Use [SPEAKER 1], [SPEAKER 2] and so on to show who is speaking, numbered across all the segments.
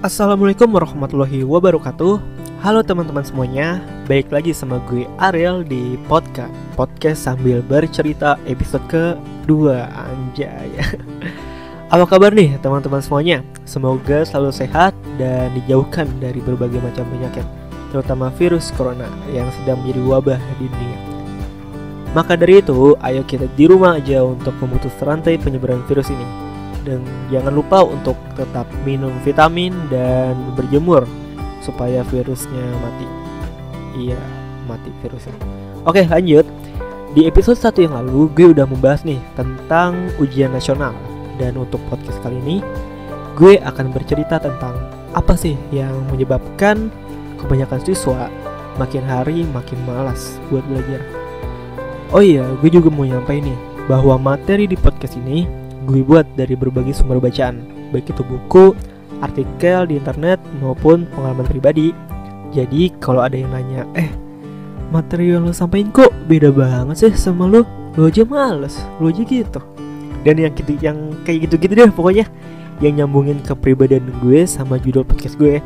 [SPEAKER 1] Assalamualaikum warahmatullahi wabarakatuh. Halo teman-teman semuanya, balik lagi sama gue Ariel di podcast sambil bercerita episode kedua. Anjay. Apa kabar nih teman-teman semuanya? Semoga selalu sehat dan dijauhkan dari berbagai macam penyakit, terutama virus corona yang sedang menjadi wabah di dunia. Maka dari itu, ayo kita di rumah aja untuk memutus rantai penyebaran virus ini. Dan jangan lupa untuk tetap minum vitamin dan berjemur supaya virusnya mati. Iya, mati virusnya. Oke, lanjut. Di episode 1 yang lalu gue udah membahas nih tentang ujian nasional. Dan untuk podcast kali ini gue akan bercerita tentang apa sih yang menyebabkan kebanyakan siswa makin hari makin malas buat belajar. Oh iya, gue juga mau nyampein nih bahwa materi di podcast ini gue buat dari berbagai sumber bacaan, baik itu buku, artikel di internet, maupun pengalaman pribadi. Jadi kalau ada yang nanya, materi yang lo sampein kok beda banget sih sama lo aja males, lo aja gitu. Dan yang kayak gitu-gitu deh pokoknya, yang nyambungin kepribadian gue sama judul podcast gue.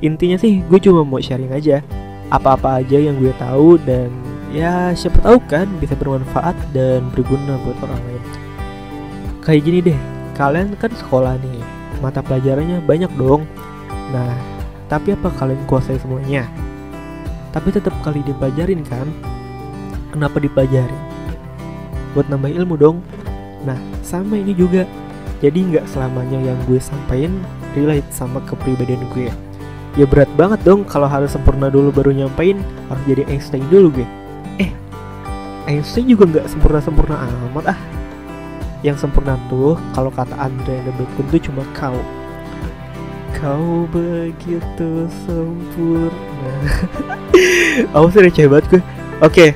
[SPEAKER 1] Intinya sih gue cuma mau sharing aja apa-apa aja yang gue tahu, dan ya siapa tahu kan bisa bermanfaat dan berguna buat orang lain. Kayak gini deh, kalian kan sekolah nih, mata pelajarannya banyak dong. Nah, tapi apa kalian kuasai semuanya? Tapi tetap kali dipelajarin kan? Kenapa dipelajarin? Buat nambah ilmu dong. Nah, sama ini juga. Jadi gak selamanya yang gue sampaikan relate sama kepribadian gue. Ya berat banget dong kalau harus sempurna dulu baru nyampein, harus jadi Einstein dulu gue. Einstein juga gak sempurna-sempurna amat ah. Yang sempurna tuh kalau kata Andre the Bacon tuh cuma kau begitu sempurna. Oh sih receh banget gue. Oke,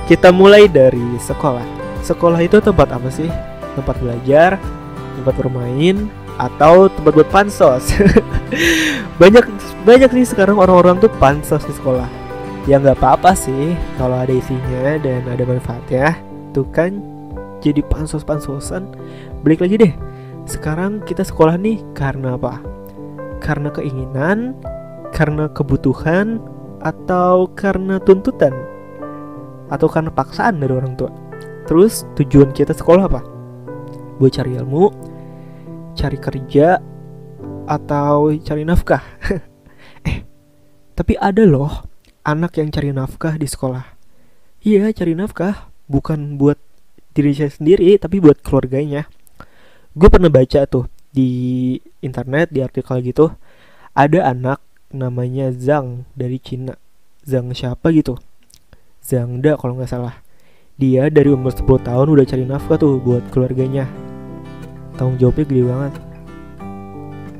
[SPEAKER 1] kita mulai dari sekolah. Sekolah itu tempat apa sih? Tempat belajar, tempat bermain, atau tempat buat pansos? banyak sih sekarang orang-orang tuh pansos di sekolah. Ya nggak apa-apa sih kalau ada isinya dan ada manfaatnya. Tuh kan jadi pansos-pansosan. Balik lagi deh, sekarang kita sekolah nih karena apa? Karena keinginan, karena kebutuhan, atau karena tuntutan, atau karena paksaan dari orang tua. Terus tujuan kita sekolah apa? Buat cari ilmu, cari kerja, atau cari nafkah. Tapi ada loh anak yang cari nafkah di sekolah. Iya, cari nafkah, bukan buat diri saya sendiri, tapi buat keluarganya. Gue pernah baca tuh di internet, di artikel gitu, ada anak namanya Zhang dari Cina. Zhang siapa gitu, Zhang Da kalau gak salah. Dia dari umur 10 tahun udah cari nafkah tuh buat keluarganya. Tanggung jawabnya gede banget.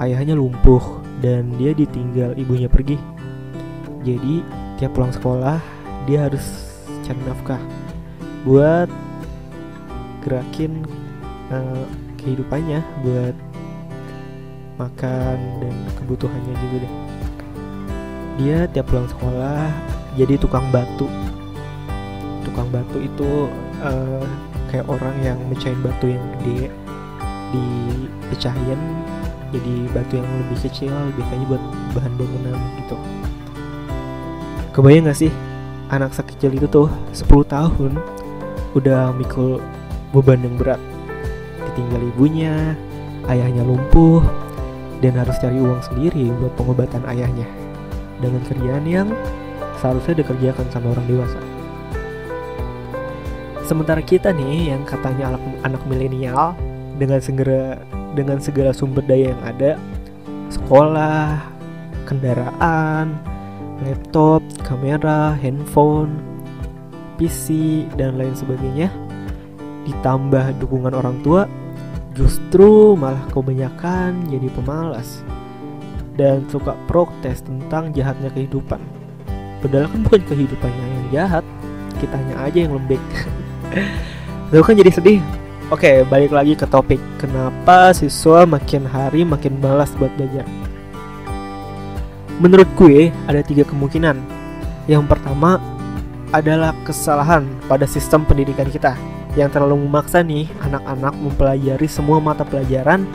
[SPEAKER 1] Ayahnya lumpuh dan dia ditinggal ibunya pergi. Jadi tiap pulang sekolah dia harus cari nafkah buat gerakin kehidupannya, buat makan dan kebutuhannya juga deh. Dia tiap pulang sekolah jadi tukang batu. Tukang batu itu kayak orang yang mecahin batu yang gede, dipecahin jadi batu yang lebih kecil, biasanya buat bahan bangunan gitu. Kebayang gak sih anak sekecil itu tuh 10 tahun udah mikul beban yang berat, ditinggal ibunya, ayahnya lumpuh, dan harus cari uang sendiri buat pengobatan ayahnya dengan kerjaan yang seharusnya dikerjakan sama orang dewasa. Sementara kita nih yang katanya anak milenial dengan segala sumber daya yang ada, sekolah, kendaraan, laptop, kamera, handphone, PC, dan lain sebagainya, ditambah dukungan orang tua, justru malah kebanyakan jadi pemalas dan suka protes tentang jahatnya kehidupan. Padahal kan bukan kehidupannya yang jahat, kitanya aja yang lembek. Itu kan jadi sedih. Oke, balik lagi ke topik. Kenapa siswa makin hari makin malas buat belajar? Menurut gue ada 3 kemungkinan. Yang pertama adalah kesalahan pada sistem pendidikan kita yang terlalu memaksa nih anak-anak mempelajari semua mata pelajaran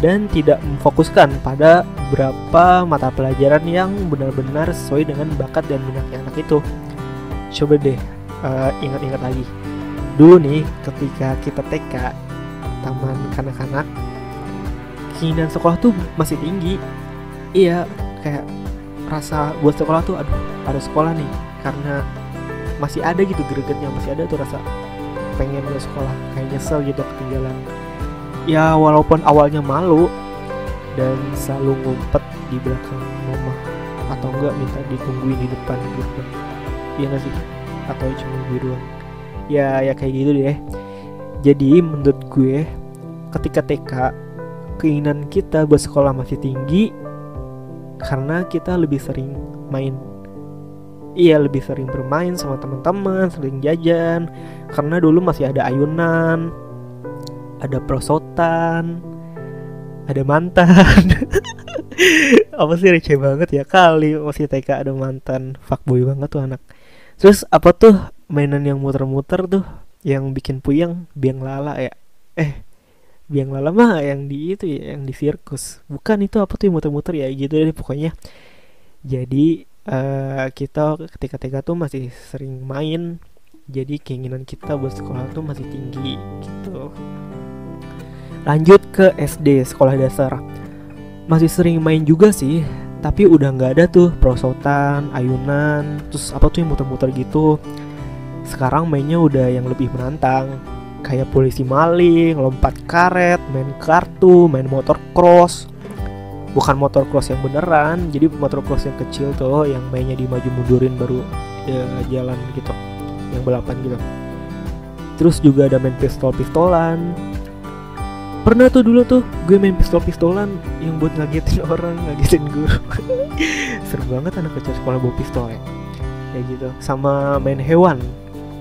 [SPEAKER 1] dan tidak memfokuskan pada beberapa mata pelajaran yang benar-benar sesuai dengan bakat dan minatnya anak itu. Coba deh ingat-ingat lagi. Dulu nih ketika kita TK, taman kanak-kanak, keinginan sekolah tuh masih tinggi. Iya, kayak rasa buat sekolah tuh aduh harus sekolah nih, karena masih ada gitu gregetnya, masih ada tuh rasa pengen ke sekolah, kayak nyesel gitu ketinggalan. Ya walaupun awalnya malu dan selalu ngumpet di belakang rumah atau enggak minta ditungguin di depan gitu. Iya gak sih? Atau cuma gue doang? Ya kayak gitu deh. Jadi menurut gue ketika TK keinginan kita buat sekolah masih tinggi karena kita lebih sering main. Iya, lebih sering bermain sama teman-teman, sering jajan. Karena dulu masih ada ayunan, ada prosotan, ada mantan. Apa sih, receh banget ya kali masih TK ada mantan. Fuckboy banget tuh anak. Terus apa tuh mainan yang muter-muter tuh yang bikin puyeng? Biang lala ya. Biang lala mah yang di itu ya, yang di sirkus. Bukan, itu apa tuh yang muter-muter ya gitu deh pokoknya. Jadi kita ketika TK tuh masih sering main. Jadi keinginan kita buat sekolah tuh masih tinggi gitu. Lanjut ke SD, sekolah dasar. Masih sering main juga sih, tapi udah gak ada tuh prosotan, ayunan, terus apa tuh yang muter-muter gitu. Sekarang mainnya udah yang lebih menantang, kayak polisi maling, lompat karet, main kartu, main motor cross. Bukan motor cross yang beneran, jadi motor cross yang kecil tuh, yang mainnya dimaju mundurin baru jalan gitu, yang balapan gitu. Terus juga ada main pistol-pistolan. Pernah tuh dulu tuh gue main pistol-pistolan yang buat ngagetin orang, ngagetin guru. Seru banget anak kecil sekolah bawa pistol ya. Kayak gitu. Sama main hewan.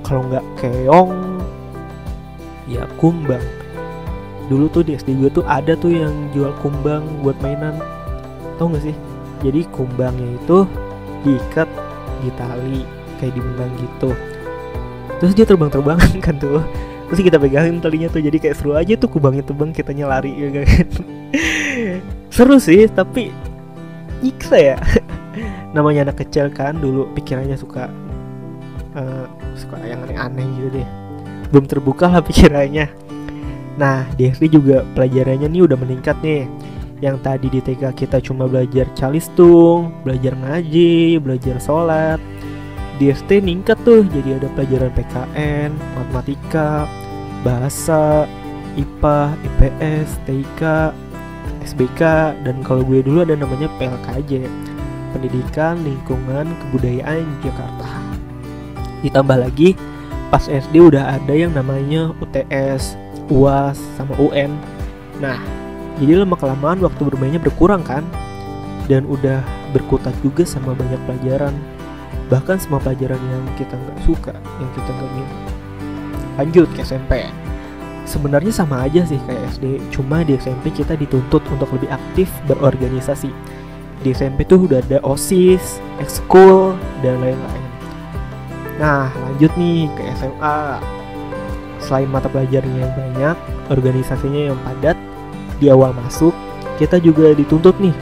[SPEAKER 1] Kalau nggak keong, ya kumbang. Dulu tuh di SD gue tuh ada tuh yang jual kumbang buat mainan. Tau gak sih? Jadi kumbangnya itu diikat di tali kayak dibenang gitu. Terus dia terbang-terbangan kan tuh. Terus kita pegangin talinya tuh, jadi kayak seru aja tuh kumbangnya terbang, kitanya lari ya kan. Seru sih, tapi nyiksa ya. Namanya anak kecil kan, dulu pikirannya suka yang aneh-aneh gitu deh. Belum terbuka lah pikirannya. Nah di SD juga pelajarannya nih udah meningkat nih. Yang tadi di TK kita cuma belajar calistung, belajar ngaji, belajar sholat. Di SD ningkat tuh, jadi ada pelajaran PKN, matematika, bahasa, IPA, IPS, TIK, SBK, dan kalau gue dulu ada namanya PLKJ, Pendidikan Lingkungan Kebudayaan Jakarta. Ditambah lagi pas SD udah ada yang namanya UTS, UAS, sama UN. Nah jadi lama-kelamaan waktu bermainnya berkurang kan, dan udah berkutat juga sama banyak pelajaran. Bahkan semua pelajaran yang kita nggak suka, yang kita nggak minat. Lanjut ke SMP. Sebenarnya sama aja sih kayak SD, cuma di SMP kita dituntut untuk lebih aktif berorganisasi. Di SMP tuh udah ada OSIS, ekskul, dan lain-lain. Nah lanjut nih ke SMA. Selain mata pelajarannya yang banyak, organisasinya yang padat, di awal masuk kita juga dituntut nih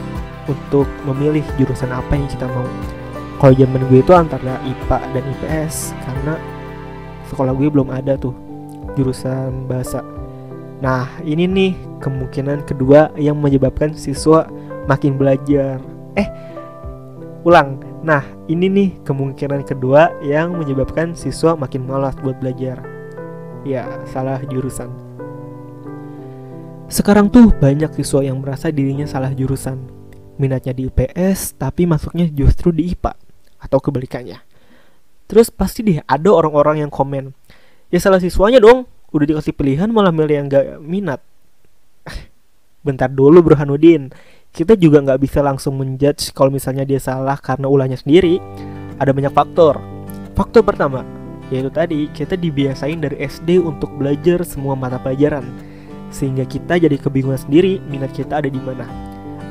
[SPEAKER 1] untuk memilih jurusan apa yang kita mau. Kalau zaman gue itu antara IPA dan IPS, karena sekolah gue belum ada tuh jurusan bahasa. Nah ini nih kemungkinan kedua yang menyebabkan siswa makin belajar. Nah ini nih kemungkinan kedua yang menyebabkan siswa makin malas buat belajar. Ya salah jurusan. Sekarang tuh banyak siswa yang merasa dirinya salah jurusan. Minatnya di IPS tapi masuknya justru di IPA, atau kebalikannya. Terus pasti deh ada orang-orang yang komen, ya salah siswanya dong, udah dikasih pilihan malah milih yang gak minat. Bentar dulu Burhanuddin, kita juga gak bisa langsung menjudge kalau misalnya dia salah karena ulahnya sendiri. Ada banyak faktor. Faktor pertama, yaitu tadi kita dibiasain dari SD untuk belajar semua mata pelajaran, sehingga kita jadi kebingungan sendiri minat kita ada di mana.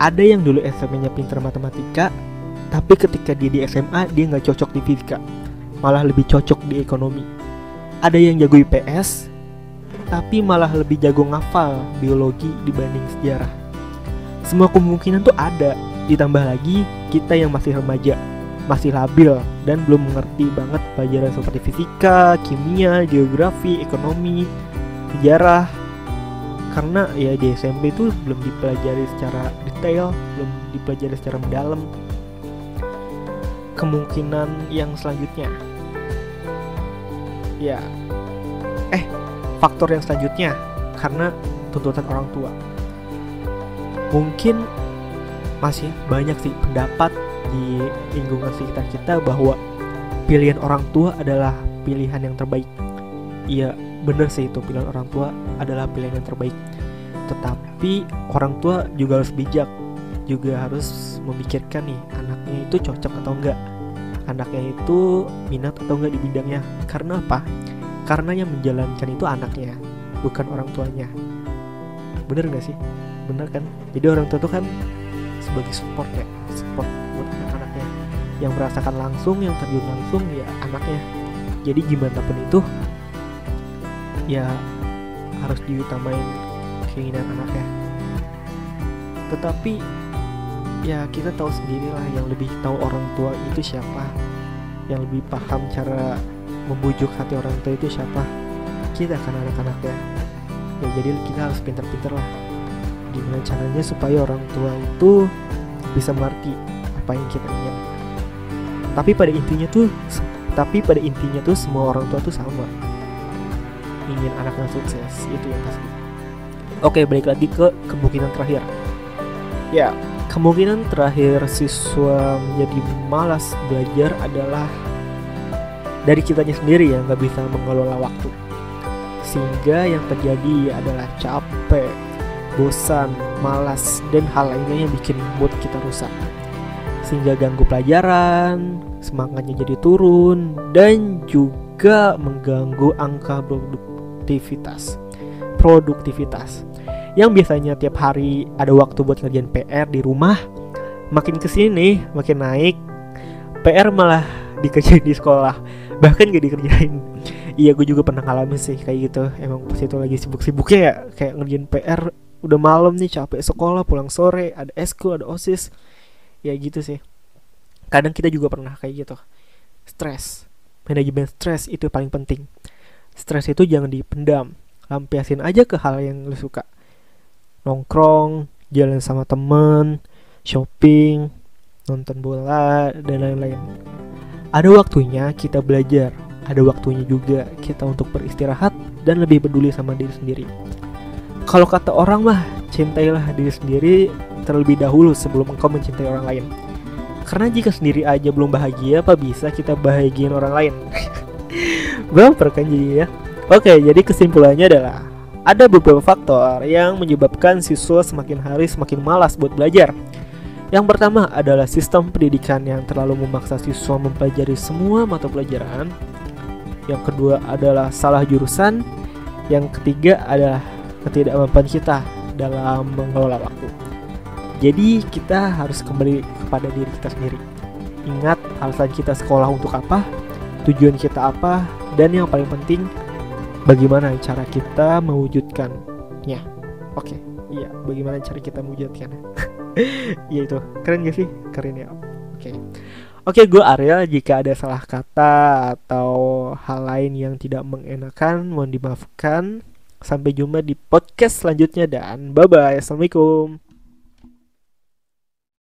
[SPEAKER 1] Ada yang dulu SMP-nya pintar matematika, tapi ketika dia di SMA dia nggak cocok di fisika, malah lebih cocok di ekonomi. Ada yang jago IPS, tapi malah lebih jago ngafal biologi dibanding sejarah. Semua kemungkinan tuh ada. Ditambah lagi kita yang masih remaja, masih labil dan belum mengerti banget pelajaran seperti fisika, kimia, geografi, ekonomi, sejarah. Karena ya di SMP itu belum dipelajari secara detail, belum dipelajari secara mendalam. Kemungkinan yang selanjutnya, ya faktor yang selanjutnya karena tuntutan orang tua. Mungkin masih banyak sih pendapat di lingkungan sekitar kita bahwa pilihan orang tua adalah pilihan yang terbaik. Iya, bener sih itu, pilihan orang tua adalah pilihan yang terbaik. Tetapi orang tua juga harus bijak, juga harus memikirkan nih anaknya itu cocok atau enggak, anaknya itu minat atau enggak di bidangnya. Karena apa? Karena yang menjalankan itu anaknya, bukan orang tuanya. Bener gak sih? Bener kan? Jadi orang tua itu kan sebagai support buat anak-anaknya. Yang merasakan langsung, yang terjun langsung ya anaknya. Jadi gimana pun itu ya harus diutamain keinginan anaknya. Tetapi ya kita tahu sendirilah, yang lebih tahu orang tua itu siapa, yang lebih paham cara membujuk hati orang tua itu siapa. Kita kan anak-anaknya. Ya jadi kita harus pintar-pintar lah gimana caranya supaya orang tua itu bisa mengerti apa yang kita ingin. Tapi pada intinya tuh semua orang tua tuh sama, ingin anaknya sukses, itu yang pasti. Oke, balik lagi ke kemungkinan terakhir. Ya, kemungkinan terakhir siswa menjadi malas belajar adalah dari kitanya sendiri yang gak bisa mengelola waktu. Sehingga yang terjadi adalah capek, bosan, malas, dan hal lainnya yang bikin mood kita rusak. Sehingga ganggu pelajaran, semangatnya jadi turun, dan juga mengganggu angka produktivitas. Yang biasanya tiap hari ada waktu buat ngerjain PR di rumah, makin kesini makin naik, PR malah dikerjain di sekolah, bahkan gak dikerjain. Iya, gue juga pernah ngalamin sih kayak gitu. Emang pas itu lagi sibuk-sibuknya ya, kayak ngerjain PR, udah malam nih, capek sekolah, pulang sore, ada eskul, ada OSIS. Ya gitu sih. Kadang kita juga pernah kayak gitu. Stres, manajemen stres itu paling penting. Stres itu jangan dipendam, lampiasin aja ke hal yang lu suka. Nongkrong, jalan sama temen, shopping, nonton bola, dan lain-lain. Ada waktunya kita belajar, ada waktunya juga kita untuk beristirahat dan lebih peduli sama diri sendiri. Kalau kata orang mah, cintailah diri sendiri terlebih dahulu sebelum engkau mencintai orang lain. Karena jika sendiri aja belum bahagia, apa bisa kita bahagiain orang lain? Baper kan jadi ya. Oke, jadi kesimpulannya adalah ada beberapa faktor yang menyebabkan siswa semakin hari semakin malas buat belajar. Yang pertama adalah sistem pendidikan yang terlalu memaksa siswa mempelajari semua mata pelajaran. Yang kedua adalah salah jurusan. Yang ketiga adalah ketidakmampuan kita dalam mengelola waktu. Jadi kita harus kembali kepada diri kita sendiri. Ingat alasan kita sekolah untuk apa, tujuan kita apa, dan yang paling penting bagaimana cara kita mewujudkannya. Oke, iya, bagaimana cara kita mewujudkannya. Iya itu, keren gak sih? Keren ya. Oke, gue Ariel. Jika ada salah kata atau hal lain yang tidak mengenakan, mohon dimaafkan. Sampai jumpa di podcast selanjutnya dan bye-bye. Assalamualaikum.